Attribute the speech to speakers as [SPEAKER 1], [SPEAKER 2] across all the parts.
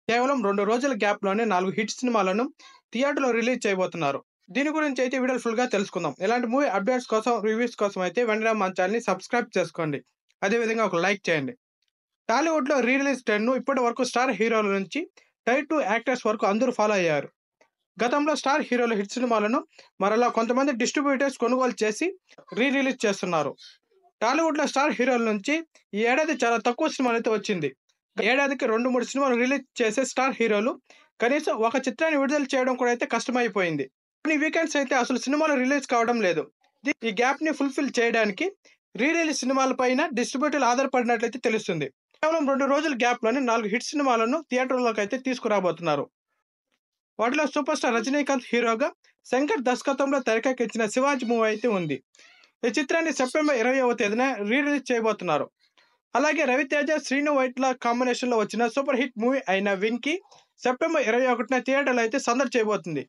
[SPEAKER 1] కేవలం 2 రోజుల గ్యాప్‌లోనే 4 హిట్ సినిమాలను థియేటర్‌లో రిలీజ్ చేయబోతున్నారు. దీని గురించి అయితే వీడియోలో ఫుల్‌గా తెలుసుకుందాం. ఇలాంటి మూవీ అప్డేట్స్ కోసం, రివ్యూస్ కోసం అయితే వెంటనే మన ఛానెల్‌ని సబ్స్క్రైబ్ చేసుకోండి. అదే విధంగా ఒక లైక్ చేయండి. టాలీవుడ్‌లో రీ రిలీజ్ ట్రెండ్‌ను ఇప్పటివరకు స్టార్ హీరోల నుంచి టైర్ 2 యాక్టర్స్ వరకు అందరూ ఫాలో అయ్యారు. గతంలో స్టార్ హీరోల హిట్ సినిమాలను మరలా కొంతమంది డిస్ట్రిబ్యూటర్స్ కొనుగోలు చేసి రీ రిలీజ్ చేస్తున్నారు. టాలీవుడ్‌లో స్టార్ హీరోల నుంచి ఈ ఏడాది చాలా తక్కువ సినిమాలైతే వచ్చింది. ఏడాదికి 2, 3 సినిమాలు రిలీజ్ చేసే స్టార్ హీరోలు కనీసం ఒక చిత్రాన్ని విడుదల చేయడం కూడా అయితే కష్టమైపోయింది. కొన్ని వీకెండ్స్ అయితే అసలు సినిమాలు రిలీజ్ కావడం లేదు. ఈ గ్యాప్‌ని ఫుల్‌ఫిల్ చేయడానికి రీ రిలీజ్ సినిమాలపైన డిస్ట్రిబ్యూటర్లు ఆధారపడినట్లయితే తెలుస్తుంది. కేవలం 2 రోజుల గ్యాప్‌లోనే 4 హిట్ సినిమాలను థియేటర్‌లోకి అయితే తీసుకురాబోతున్నారు. వాటిలో సూపర్ స్టార్ రజనీకాంత్ హీరోగా, శంకర్ దర్శకత్వంలో తెరకెక్కించిన 'శివాజీ' మూవీ అయితే ఉంది. ఈ చిత్రాన్ని సెప్టెంబర్ 20వ తేదీన రీ రిలీజ్ చేయబోతున్నారు. అలాగే రవితేజ, శ్రీను వైట్ల కాంబినేషన్‌లో వచ్చిన సూపర్ హిట్ మూవీ అయిన 'వెంకీ' సెప్టెంబర్ 21న థియేటర్‌లో అయితే సందడి చేయబోతుంది.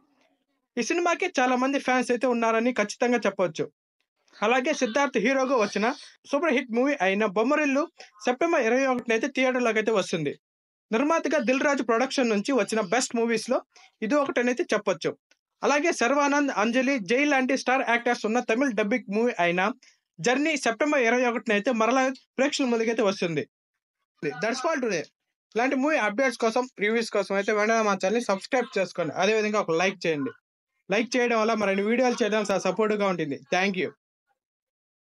[SPEAKER 1] ఈ సినిమాకి చాలా మంది ఫ్యాన్స్ అయితే ఉన్నారని ఖచ్చితంగా చెప్పొచ్చు. అలాగే సిద్ధార్థ్ హీరోగా వచ్చిన సూపర్ హిట్ మూవీ అయిన 'బొమ్మరిల్లు' సెప్టెంబర్ 21న అయితే థియేటర్‌లోకి అయితే వస్తుంది. నిర్మాతగా దిల్ రాజు ప్రొడక్షన్ నుంచి వచ్చిన బెస్ట్ మూవీస్‌లో ఇది ఒకటనైతే చెప్పొచ్చు. అలాగే శర్వానంద్, అంజలి, జై లాంటి స్టార్ యాక్టర్స్ ఉన్న తమిళ్ డబ్బింగ్ మూవీ అయిన 'జర్నీ' సెప్టెంబర్ 21న అయితే మరలా ప్రేక్షకుల ముందుకైతే వస్తుంది. That's all today. ఇలాంటి మూవీ అప్డేట్స్ కోసం, రివ్యూస్ కోసం అయితే వెంటనే మా ఛానెల్‌ని సబ్స్క్రైబ్ చేసుకోండి. అదే విధంగా ఒక లైక్ చేయండి. లైక్ చేయడం వల్ల మరిన్ని వీడియోలు చేయడానికి సపోర్ట్‌గా ఉంటుంది. Thank you.